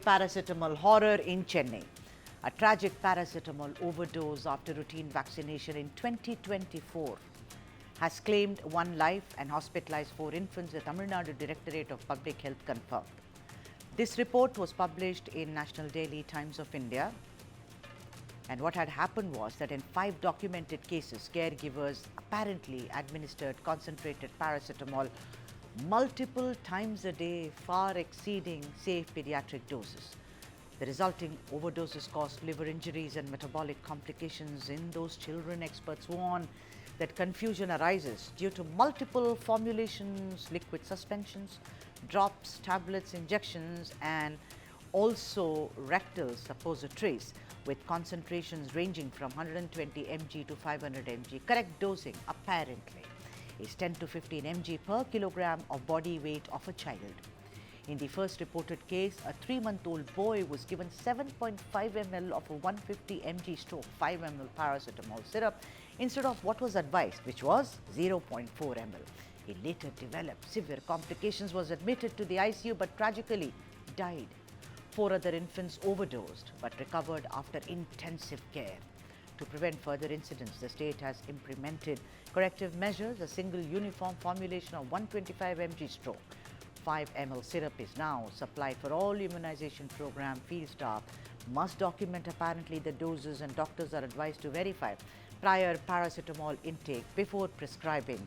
paracetamol horror in Chennai. A tragic paracetamol overdose after routine vaccination in 2024 has claimed one life and hospitalized 4 infants, the Tamil Nadu Directorate of Public Health confirmed. This report was published in National Daily Times of India. And what had happened was that in 5 documented cases, caregivers apparently administered concentrated paracetamol multiple times a day, far exceeding safe pediatric doses. The resulting overdoses caused liver injuries and metabolic complications in those children. Experts warn that confusion arises due to multiple formulations, liquid suspensions, drops, tablets, injections, and also rectal suppositories with concentrations ranging from 120 mg to 500 mg. Correct dosing, apparently, is 10 to 15 mg per kilogram of body weight of a child. In the first reported case, a 3-month-old boy was given 7.5 ml of a 150 mg stroke 5 ml paracetamol syrup instead of what was advised, which was 0.4 ml. He later developed severe complications, was admitted to the ICU but tragically died. 4 other infants overdosed but recovered after intensive care. To prevent further incidents, the state has implemented corrective measures. A single uniform formulation of 125 mg stroke 5 ml syrup is now supplied for all immunization program. Field staff must document apparently the doses, and doctors are advised to verify prior paracetamol intake before prescribing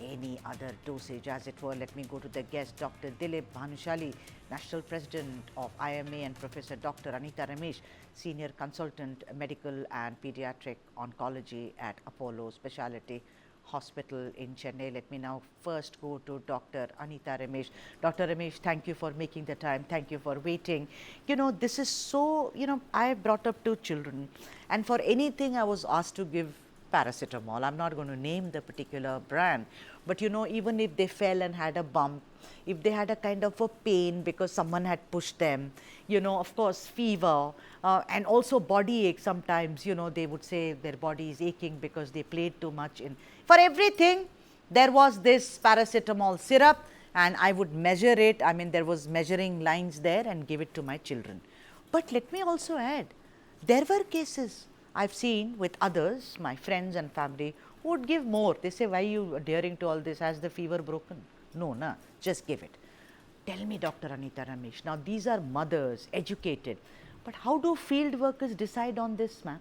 any other dosage, as it were. Let me go to the guest, Dr. Dilip Bhanushali, National President of IMA, and Professor Dr. Anita Ramesh, Senior Consultant Medical and Pediatric Oncology at Apollo Specialty Hospital in Chennai. Let me now first go to Dr. Anita Ramesh. Dr. Ramesh, thank you for making the time. Thank you for waiting. This is so, I brought up 2 children, and for anything I was asked to give paracetamol. I'm not going to name the particular brand, but even if they fell and had a bump, if they had a kind of a pain because someone had pushed them, of course, fever, and also body ache sometimes, they would say their body is aching because they played too much in. For everything, there was this paracetamol syrup, and I would measure it. I mean, there was measuring lines there and give it to my children. But let me also add, there were cases I've seen with others, my friends and family, who would give more. They say, why are you adhering to all this? Has the fever broken? No, just give it. Tell me, Dr. Anita Ramesh, now these are mothers, educated, but how do field workers decide on this, ma'am?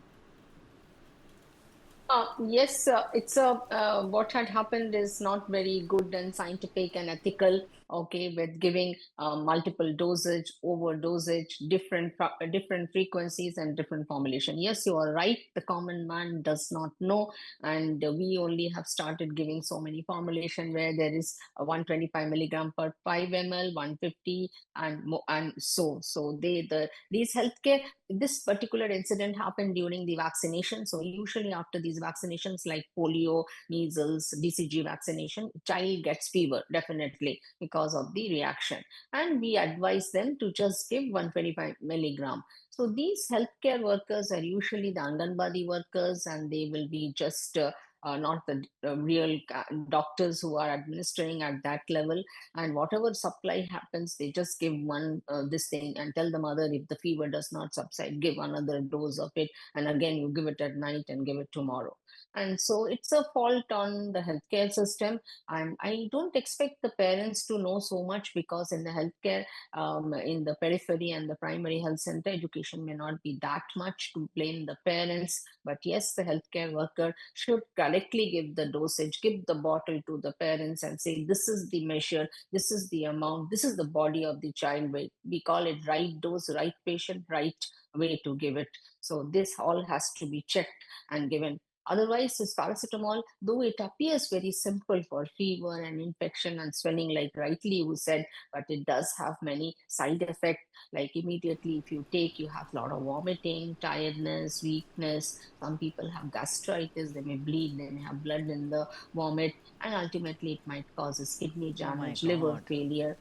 Yes, what had happened is not very good and scientific and ethical. Okay, with giving multiple dosage, overdosage, different frequencies and different formulation. Yes, you are right. The common man does not know, and we only have started giving so many formulation where there is a 125 milligram per 5 ml, 150, and so these healthcare. This particular incident happened during the vaccination. So usually after these vaccinations like polio, measles, BCG vaccination, child gets fever definitely because of the reaction. And we advise them to just give 125 milligram. So these healthcare workers are usually the Anganwadi workers, and they will be just not the real doctors who are administering at that level. And whatever supply happens, they just give one this thing and tell the mother, if the fever does not subside, give another dose of it, and again you give it at night and give it tomorrow. And so it's a fault on the healthcare system, and I don't expect the parents to know so much, because in the healthcare, in the periphery and the primary health center, education may not be that much to blame the parents. But yes, the healthcare worker should correctly give the dosage, give the bottle to the parents and say, this is the measure, this is the amount, this is the body of the child weight. We call it right dose, right patient, right way to give it. So this all has to be checked and given. Otherwise, this paracetamol, though it appears very simple for fever and infection and swelling, like rightly you said, but it does have many side effects. Like immediately, if you take, you have a lot of vomiting, tiredness, weakness. Some people have gastritis, they may bleed, they may have blood in the vomit, and ultimately it might cause kidney Oh my damage, liver God. failure.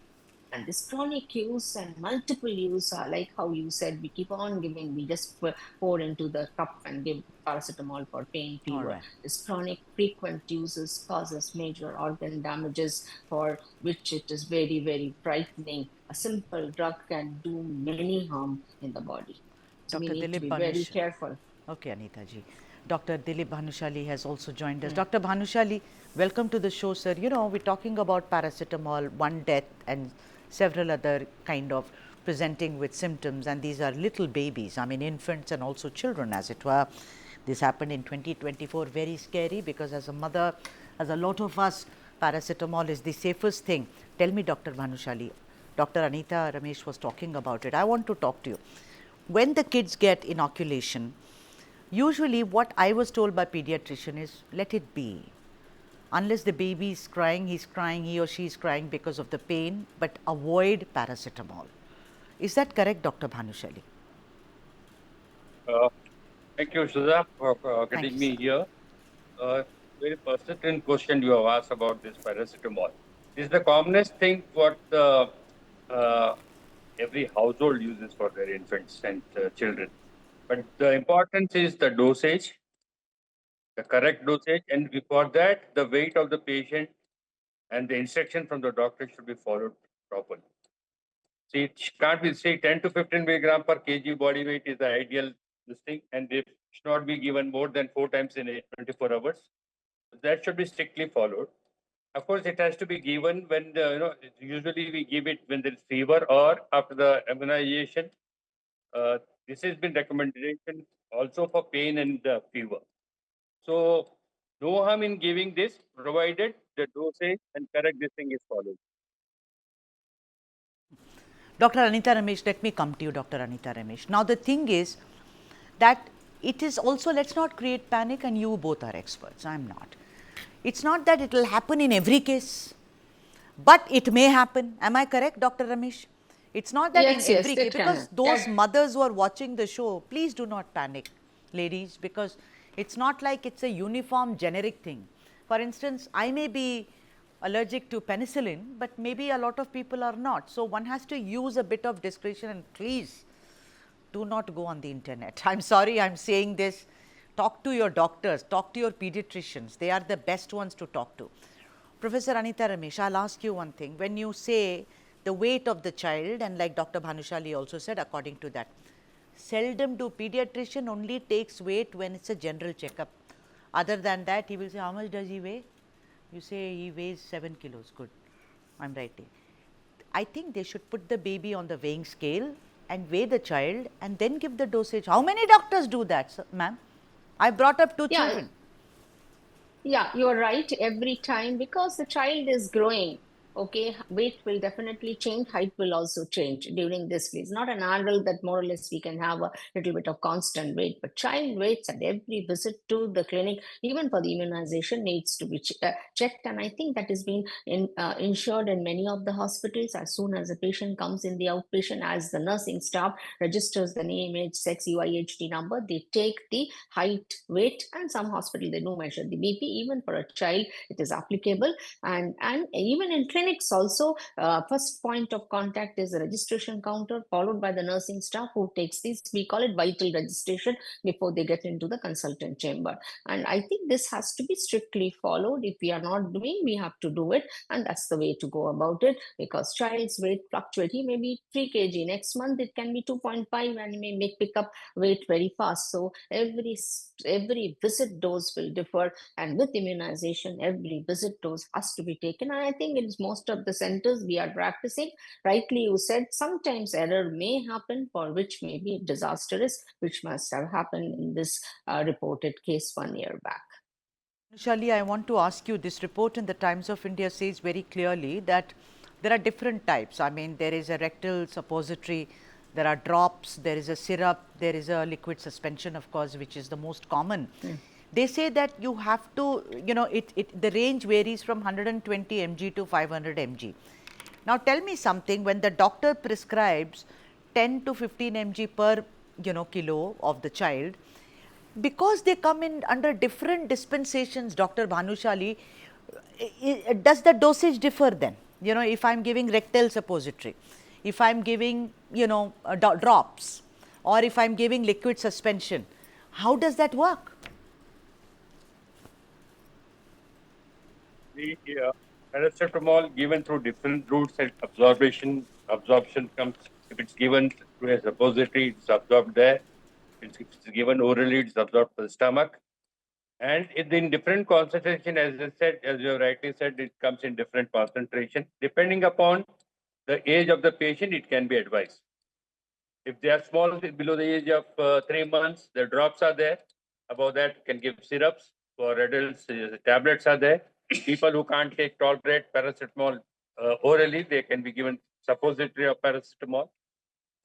And this chronic use and multiple use are like how you said, we keep on giving, we just pour into the cup and give paracetamol for pain, All fever. right. This chronic frequent uses causes major organ damages, for which it is very, very frightening. a simple drug can do many harm in the body. So we Dr. need to Dilip be very Banush. careful. Okay, Anita ji. Dr. Dilip Bhanushali has also joined us. Dr. Bhanushali, welcome to the show, sir. You know, we're talking about paracetamol, one death, and several other kind of presenting with symptoms, and these are little babies, I mean, infants and also children, as it were. This happened in 2024, very scary, because as a mother, as a lot of us, paracetamol is the safest thing. Tell me, Dr. Bhanushali, Dr. Anita Ramesh was talking about it. I want to talk to you. When the kids get inoculation, usually what I was told by pediatrician is let it be. Unless the baby is crying, he or she is crying because of the pain, but avoid paracetamol. Is that correct, Dr. Bhanushali? Uh, Thank you, Sudha, for Thank getting you, me sir. here. Very persistent question you have asked about this paracetamol. This is the commonest thing what uh, every household uses for their infants and children. But the importance is the dosage, the correct dosage, and before that, the weight of the patient and the instruction from the doctor should be followed properly. See, it can't be say 10 to 15 milligram per kg body weight is the ideal this thing, and it should not be given more than 4 times in 24 hours. That should be strictly followed. Of course, it has to be given when usually we give it when there is fever or after the immunization. Uh, this has been recommendation also for pain and fever. So no harm in giving this, provided the dosage and correct this thing is followed. Dr. Anita Ramesh, let me come to you, Dr. Anita Ramesh. Now, the thing is that it is also, let's not create panic, and you both are experts, I am not. It's not that it will happen in every case, but it may happen. Am I correct, Dr. Ramesh? It's not that in Yes, yes, every it case, can. because those mothers who are watching the show, please do not panic, ladies, because it's not like it's a uniform generic thing. For instance, I may be allergic to penicillin, but maybe a lot of people are not. So one has to use a bit of discretion, and please do not go on the internet. I'm sorry I'm saying this. Talk to your doctors, talk to your pediatricians. They are the best ones to talk to. Professor Anita Ramesh, I'll ask you one thing. When you say the weight of the child, and like Dr. Bhanushali also said, according to that, seldom do pediatrician only takes weight when it's a general checkup. Other than that, he will say, how much does he weigh? You say he weighs 7 kilos. Good. I'm writing. I think they should put the baby on the weighing scale and weigh the child and then give the dosage. How many doctors do that, ma'am? I brought up two Yeah, children. yeah, you're right. Every time, because the child is growing, okay, weight will definitely change, height will also change during this phase. Not an adult that more or less we can have a little bit of constant weight, but child weights at every visit to the clinic, even for the immunization, needs to be checked. And I think that is being ensured in many of the hospitals. As soon as a patient comes in the outpatient, as the nursing staff registers the name, age, sex, UIHD number, they take the height, weight, and some hospital they do measure the BP. Even for a child, it is applicable. And even in clinics also, first point of contact is the registration counter, followed by the nursing staff who takes this. We call it vital registration before they get into the consultant chamber. And I think this has to be strictly followed. If we are not doing, we have to do it, and that's the way to go about it, because child's weight fluctuate. He may be 3 kg next month, it can be 2.5, and he may make pick up weight very fast. So every visit dose will differ, and with immunization, every visit dose has to be taken. And I think in most of the centers we are practicing. Rightly, you said sometimes error may happen, for which may be disastrous, which must have happened in this reported case 1 year back. Shali, I want to ask you, this report in the Times of India says very clearly that there are different types. I mean, there is a rectal suppository, there are drops, there is a syrup, there is a liquid suspension, of course, which is the most common. They say that you have to, you know, the range varies from 120 mg to 500 mg. Now, tell me something, when the doctor prescribes 10 to 15 mg per, kilo of the child, because they come in under different dispensations, Dr. Bhanushali, does the dosage differ then? You know, if I'm giving rectal suppository, if I'm giving, drops, or if I'm giving liquid suspension, how does that work? The paracetamol given through different routes and absorption absorption comes, if it's given through a suppository, it's absorbed there. If it's given orally, it's absorbed to the stomach. And in different concentration, as I said, as you have rightly said, it comes in different concentration. Depending upon the age of the patient, it can be advised. If they are small, below the age of 3 months, the drops are there. Above that, can give syrups. For adults, tablets are there. People who can't tolerate paracetamol orally, they can be given suppository of paracetamol.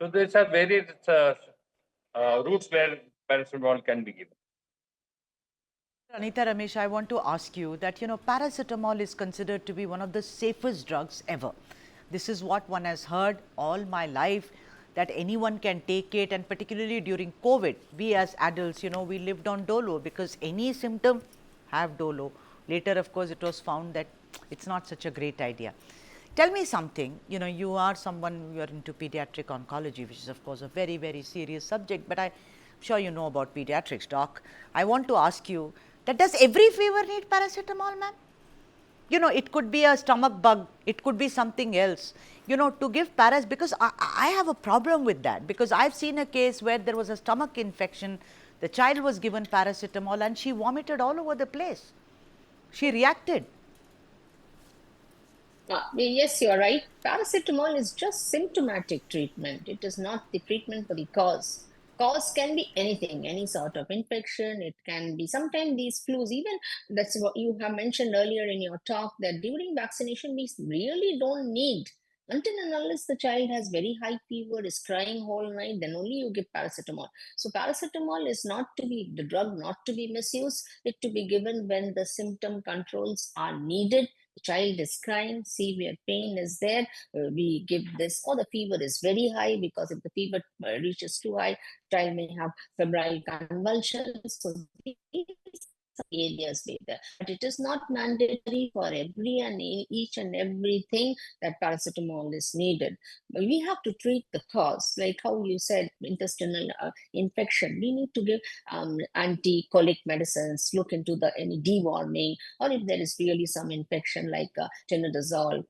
So these are various routes where paracetamol can be given. Anita Ramesh, I want to ask you that, paracetamol is considered to be one of the safest drugs ever. This is what one has heard all my life, that anyone can take it, and particularly during COVID, we as adults, we lived on Dolo because any symptom, have Dolo. Later, of course, it was found that it's not such a great idea. Tell me something, you are someone, you are into pediatric oncology, which is of course a very, very serious subject, but I'm sure you know about pediatrics, doc. I want to ask you that does every fever need paracetamol, ma'am? It could be a stomach bug, it could be something else, to give paras, because I have a problem with that, because I've seen a case where there was a stomach infection, the child was given paracetamol and she vomited all over the place. She reacted. Yes, you're right. Paracetamol is just symptomatic treatment. It is not the treatment for the cause. Cause can be anything, any sort of infection. It can be sometimes these flus, even that's what you have mentioned earlier in your talk, that during vaccination, we really don't need, until and unless the child has very high fever, is crying whole night, then only you give paracetamol. So paracetamol is not to be the drug, not to be misused, it to be given when the symptom controls are needed. The child is crying, severe pain is there, we give this, or the fever is very high, because if the fever reaches too high, child may have febrile convulsions. So these areas may there, but it is not mandatory for every and each and everything that paracetamol is needed. But we have to treat the cause, like how you said, intestinal infection. We need to give anti-colic medicines, look into the any deworming, or if there is really some infection like tinidazole,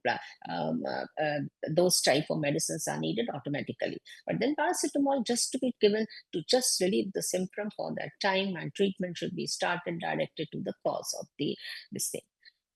those type of medicines are needed automatically. But then paracetamol just to be given to just relieve the symptom for that time, and treatment should be started directed to the cause of this thing.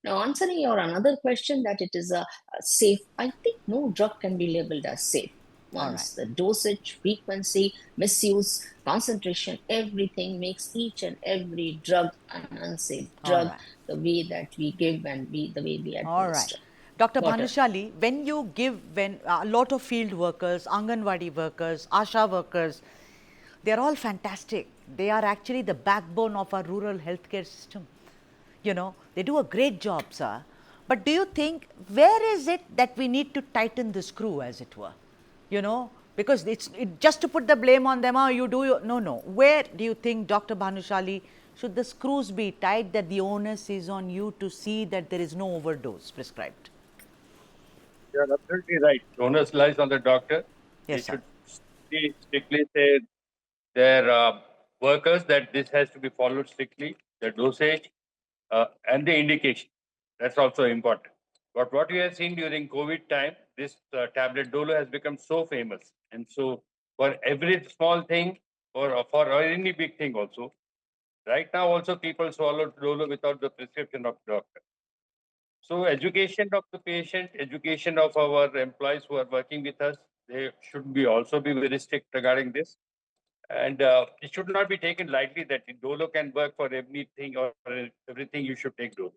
Now, answering your another question, that it is a safe, I think no drug can be labeled as safe. Once the dosage, frequency, misuse, concentration, everything makes each and every drug an unsafe drug, the way that we give and the way we administer. All right. Dr. Bhanushali, when you give, when a lot of field workers, Anganwadi workers, ASHA workers, they are all fantastic. They are actually the backbone of our rural healthcare system. They do a great job, sir. But do you think, where is it that we need to tighten the screw, as it were? Because it's just to put the blame on them, you do, no. Where do you think, Dr. Bhanushali, should the screws be tight, that the onus is on you to see that there is no overdose prescribed? You are absolutely right. The onus lies on the doctor. Yes, they should strictly say their workers that this has to be followed strictly, the dosage and the indication. That's also important. But what we have seen during COVID time, this tablet Dolo has become so famous. And so for every small thing or for any big thing also, right now also people swallow Dolo without the prescription of doctor. So education of the patient, education of our employees who are working with us, they should be also be very strict regarding this. And it should not be taken lightly that Dolo can work for everything or everything you should take Dolo.